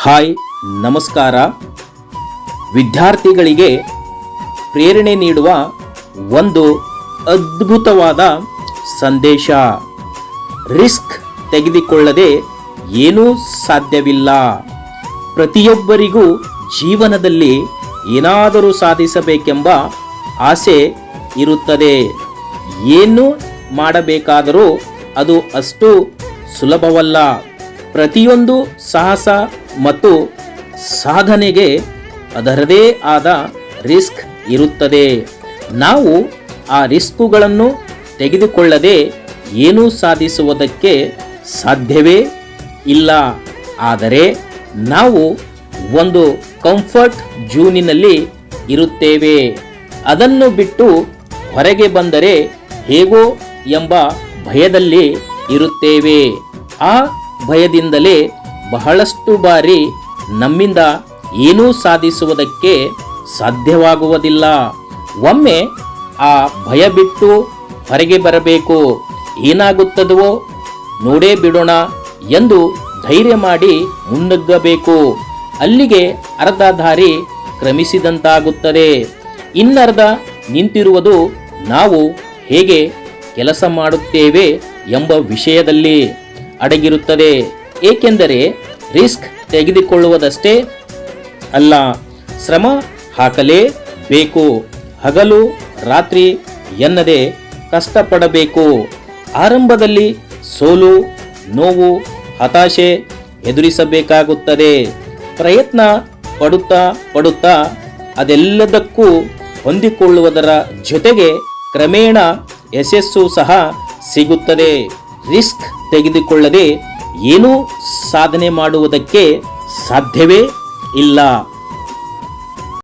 Hi ನಮಸ್ಕಾರ. ವಿದ್ಯಾರ್ಥಿಗಳಿಗೆ ಪ್ರೇರಣೆ ನೀಡುವ ಒಂದು ಅದ್ಭುತವಾದ ಸಂದೇಶ. ರಿಸ್ಕ್ ತೆಗೆದುಕೊಳ್ಳದೆ ಏನೂ ಸಾಧ್ಯವಿಲ್ಲ. ಪ್ರತಿಯೊಬ್ಬರಿಗೂ ಜೀವನದಲ್ಲಿ ಏನಾದರೂ ಸಾಧಿಸಬೇಕೆಂಬ ಆಸೆ ಇರುತ್ತದೆ. ಏನು ಮಾಡಬೇಕಾದರೂ ಅದು ಅಷ್ಟು ಸುಲಭವಲ್ಲ. ಪ್ರತಿಯೊಂದು ಸಾಹಸ ಮತ್ತು ಸಾಧನೆಗೆ ಅದರದೇ ಆದ ರಿಸ್ಕ್ ಇರುತ್ತದೆ. ನಾವು ಆ ರಿಸ್ಕುಗಳನ್ನು ತೆಗೆದುಕೊಳ್ಳದೆ ಏನೂ ಸಾಧಿಸುವುದಕ್ಕೆ ಸಾಧ್ಯವೇ ಇಲ್ಲ. ಆದರೆ ನಾವು ಒಂದು ಕಂಫರ್ಟ್ ಝೋನಿನಲ್ಲಿ ಇರುತ್ತೇವೆ. ಅದನ್ನು ಬಿಟ್ಟು ಹೊರಗೆ ಬಂದರೆ ಹೇಗೋ ಎಂಬ ಭಯದಲ್ಲಿ ಇರುತ್ತೇವೆ. ಆ ಭಯದಿಂದಲೇ ಬಹಳಷ್ಟು ಬಾರಿ ನಮ್ಮಿಂದ ಏನೂ ಸಾಧಿಸುವುದಕ್ಕೆ ಸಾಧ್ಯವಾಗುವುದಿಲ್ಲ. ಒಮ್ಮೆ ಆ ಭಯ ಬಿಟ್ಟು ಹೊರಗೆ ಬರಬೇಕು. ಏನಾಗುತ್ತದೋ ನೋಡೇ ಬಿಡೋಣ ಎಂದು ಧೈರ್ಯ ಮಾಡಿ ಮುನ್ನುಗ್ಗಬೇಕು. ಅಲ್ಲಿಗೆ ಅರ್ಧ ದಾರಿ ಕ್ರಮಿಸಿದಂತಾಗುತ್ತದೆ. ಇನ್ನರ್ಧ ನಿಂತಿರುವುದು ನಾವು ಹೇಗೆ ಕೆಲಸ ಮಾಡುತ್ತೇವೆ ಎಂಬ ವಿಷಯದಲ್ಲಿ ಅಡಗಿರುತ್ತದೆ. ಏಕೆಂದರೆ ರಿಸ್ಕ್ ತೆಗೆದುಕೊಳ್ಳುವುದಷ್ಟೇ ಅಲ್ಲ, ಶ್ರಮ ಹಾಕಲೇಬೇಕು. ಹಗಲು ರಾತ್ರಿ ಎನ್ನದೆ ಕಷ್ಟಪಡಬೇಕು. ಆರಂಭದಲ್ಲಿ ಸೋಲು, ನೋವು, ಹತಾಶೆ ಎದುರಿಸಬೇಕಾಗುತ್ತದೆ. ಪ್ರಯತ್ನ ಪಡುತ್ತಾ ಅದೆಲ್ಲದಕ್ಕೂ ಹೊಂದಿಕೊಳ್ಳುವುದರ ಜೊತೆಗೆ ಕ್ರಮೇಣ ಯಶಸ್ಸು ಸಹ ಸಿಗುತ್ತದೆ. ರಿಸ್ಕ್ ತೆಗೆದುಕೊಳ್ಳದೆ ಏನೂ ಸಾಧನೆ ಮಾಡುವುದಕ್ಕೆ ಸಾಧ್ಯವೇ ಇಲ್ಲ.